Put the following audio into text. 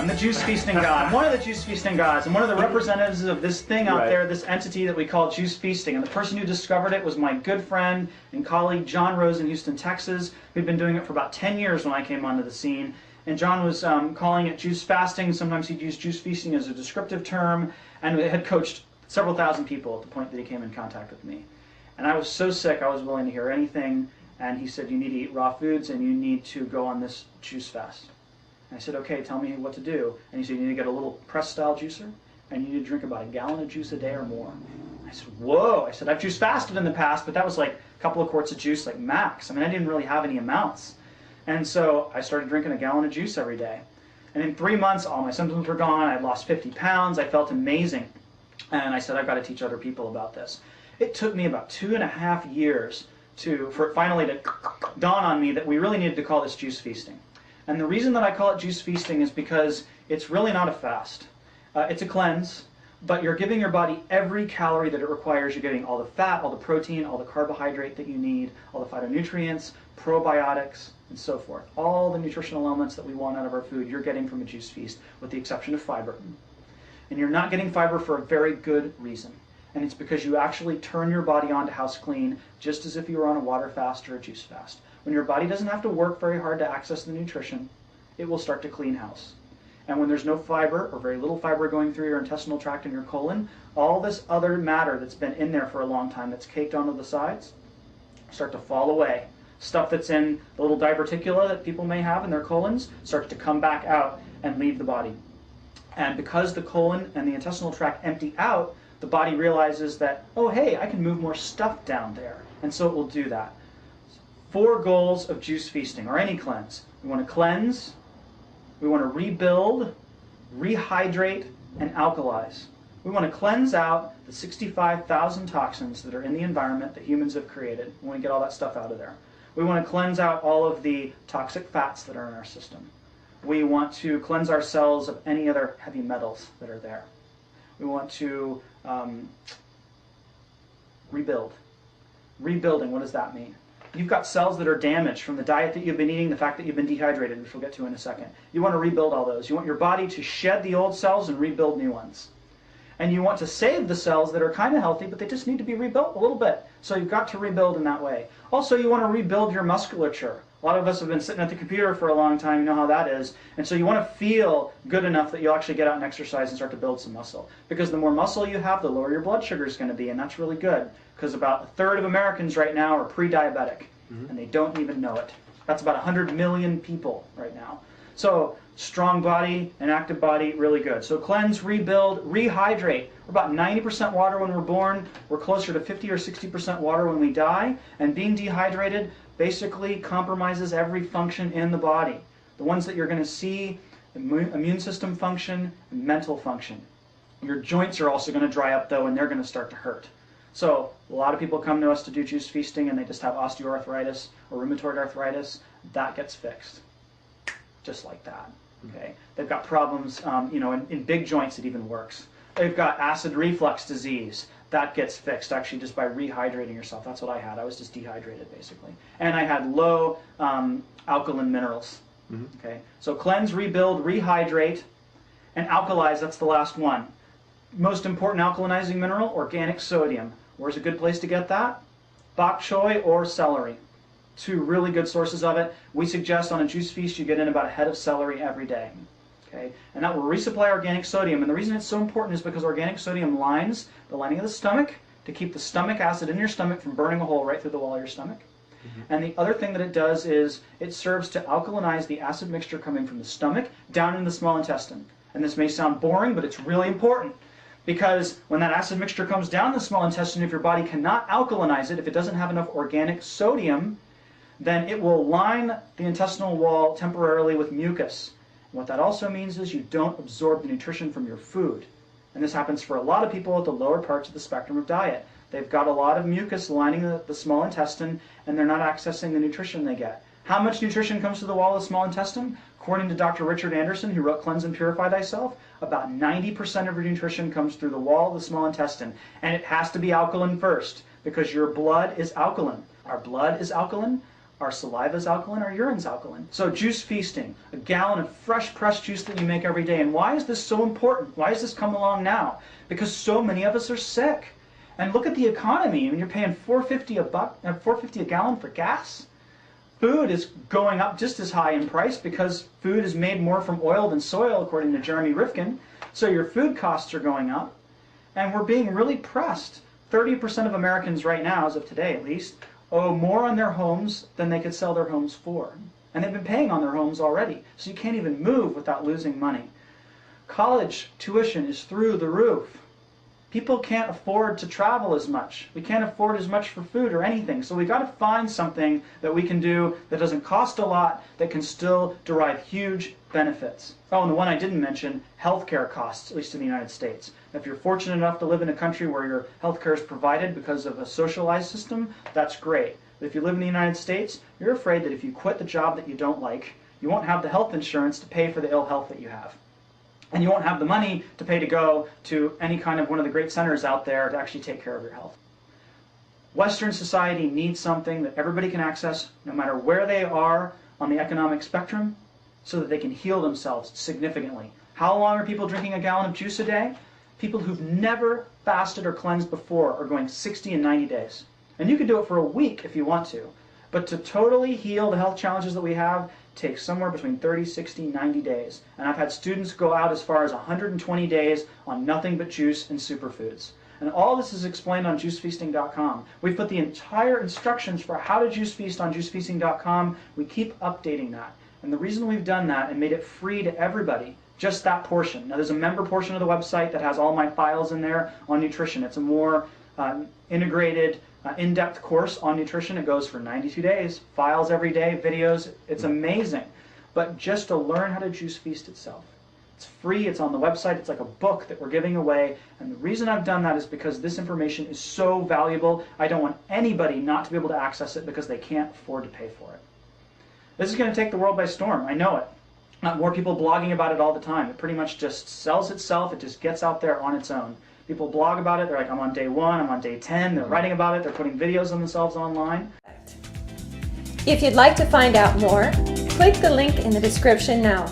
I'm the juice feasting guy. I'm one of the juice feasting guys. I'm one of the representatives of this thing out there, this entity that we call juice feasting. And the person who discovered it was my good friend and colleague John Rose in Houston, Texas, who'd been doing it for about 10 years when I came onto the scene. And John was calling it juice fasting. Sometimes he'd use juice feasting as a descriptive term, and had coached several thousand people at the point that he came in contact with me. And I was so sick, I was willing to hear anything. And he said, you need to eat raw foods and you need to go on this juice fast. And I said, okay, tell me what to do. And he said, you need to get a little press-style juicer, and you need to drink about a gallon of juice a day or more. I said, whoa. I said, I've juice fasted in the past, but that was like a couple of quarts of juice, like max. I mean, I didn't really have any amounts. And so I started drinking a gallon of juice every day. And in 3 months, all my symptoms were gone. I had lost 50 pounds. I felt amazing. And I said, I've got to teach other people about this. It took me about 2.5 years for it finally to dawn on me that we really needed to call this juice feasting. And the reason that I call it juice feasting is because it's really not a fast. It's a cleanse, but you're giving your body every calorie that it requires. You're getting all the fat, all the protein, all the carbohydrate that you need, all the phytonutrients, probiotics, and so forth. All the nutritional elements that we want out of our food, you're getting from a juice feast, with the exception of fiber. And you're not getting fiber for a very good reason. And it's because you actually turn your body on to house clean, just as if you were on a water fast or a juice fast. When your body doesn't have to work very hard to access the nutrition, it will start to clean house. And when there's no fiber, or very little fiber going through your intestinal tract and your colon, all this other matter that's been in there for a long time, that's caked onto the sides, start to fall away. Stuff that's in the little diverticula that people may have in their colons starts to come back out and leave the body. And because the colon and the intestinal tract empty out, the body realizes that, oh hey, I can move more stuff down there. And so it will do that. 4 goals of juice feasting, or any cleanse. We want to cleanse, we want to rebuild, rehydrate, and alkalize. We want to cleanse out the 65,000 toxins that are in the environment that humans have created. We want to get all that stuff out of there. We want to cleanse out all of the toxic fats that are in our system. We want to cleanse our cells of any other heavy metals that are there. We want to rebuild. Rebuilding, what does that mean? You've got cells that are damaged from the diet that you've been eating, the fact that you've been dehydrated, which we'll get to in a second. You want to rebuild all those. You want your body to shed the old cells and rebuild new ones. And you want to save the cells that are kind of healthy, but they just need to be rebuilt a little bit. So you've got to rebuild in that way. Also, you want to rebuild your musculature. A lot of us have been sitting at the computer for a long time, you know how that is. And so you want to feel good enough that you'll actually get out and exercise and start to build some muscle. Because the more muscle you have, the lower your blood sugar is going to be, and that's really good. Because about 1/3 of Americans right now are pre-diabetic, and they don't even know it. That's about 100 million people right now. So strong body, an active body, really good. So cleanse, rebuild, rehydrate. We're about 90% water when we're born. We're closer to 50 or 60% water when we die. And being dehydrated basically compromises every function in the body. The ones that you're going to see, immune system function, and mental function. Your joints are also going to dry up though, and they're going to start to hurt. So a lot of people come to us to do juice feasting and they just have osteoarthritis or rheumatoid arthritis. That gets fixed. Just like that. Okay? They've got problems, in big joints it even works. They've got acid reflux disease. That gets fixed actually just by rehydrating yourself. That's what I had. I was just dehydrated basically. And I had low alkaline minerals. Okay? So cleanse, rebuild, rehydrate, and alkalize. That's the last one. Most important alkalinizing mineral, organic sodium. Where's a good place to get that? Bok choy or celery. 2 really good sources of it. We suggest on a juice feast you get in about a head of celery every day. Okay? And that will resupply organic sodium. And the reason it's so important is because organic sodium lines the lining of the stomach to keep the stomach acid in your stomach from burning a hole right through the wall of your stomach. And the other thing that it does is it serves to alkalinize the acid mixture coming from the stomach down in the small intestine. And this may sound boring, but it's really important. Because when that acid mixture comes down the small intestine, if your body cannot alkalinize it, if it doesn't have enough organic sodium, then it will line the intestinal wall temporarily with mucus. And what that also means is you don't absorb the nutrition from your food. And this happens for a lot of people at the lower parts of the spectrum of diet. They've got a lot of mucus lining the small intestine, and they're not accessing the nutrition they get. How much nutrition comes to the wall of the small intestine? According to Dr. Richard Anderson, who wrote Cleanse and Purify Thyself, about 90% of your nutrition comes through the wall of the small intestine. And it has to be alkaline first, because your blood is alkaline. Our blood is alkaline, Our saliva is alkaline, our urine's alkaline. So juice feasting, a gallon of fresh pressed juice that you make every day. And why is this so important? Why has this come along now? Because so many of us are sick. And look at the economy. I mean, you're paying $4.50 a gallon for gas. Food is going up just as high in price because food is made more from oil than soil, according to Jeremy Rifkin. So your food costs are going up. And we're being really pressed. 30% of Americans right now, as of today at least, owe more on their homes than they could sell their homes for. And they've been paying on their homes already. So you can't even move without losing money. College tuition is through the roof. People can't afford to travel as much. We can't afford as much for food or anything. So we've got to find something that we can do that doesn't cost a lot, that can still derive huge benefits. Oh, and the one I didn't mention, healthcare costs, at least in the United States. If you're fortunate enough to live in a country where your healthcare is provided because of a socialized system, that's great. But if you live in the United States, you're afraid that if you quit the job that you don't like, you won't have the health insurance to pay for the ill health that you have. And you won't have the money to pay to go to any kind of one of the great centers out there to actually take care of your health. Western society needs something that everybody can access, no matter where they are on the economic spectrum, so that they can heal themselves significantly. How long are people drinking a gallon of juice a day? People who've never fasted or cleansed before are going 60 and 90 days. And you can do it for a week if you want to. But to totally heal the health challenges that we have takes somewhere between 30, 60, 90 days. And I've had students go out as far as 120 days on nothing but juice and superfoods. And all this is explained on juicefeasting.com. We've put the entire instructions for how to juice feast on juicefeasting.com. We keep updating that. And the reason we've done that and made it free to everybody, just that portion. Now there's a member portion of the website that has all my files in there on nutrition. It's a more integrated, in-depth course on nutrition. It goes for 92 days, files every day, videos. It's amazing. But just to learn how to juice feast itself. It's free, it's on the website, it's like a book that we're giving away. And the reason I've done that is because this information is so valuable. I don't want anybody not to be able to access it because they can't afford to pay for it. This is going to take the world by storm. I know it. More people blogging about it all the time. It pretty much just sells itself. It just gets out there on its own. People blog about it. They're like, I'm on day 1, I'm on day 10. They're writing about it. They're putting videos of themselves online. If you'd like to find out more, click the link in the description now.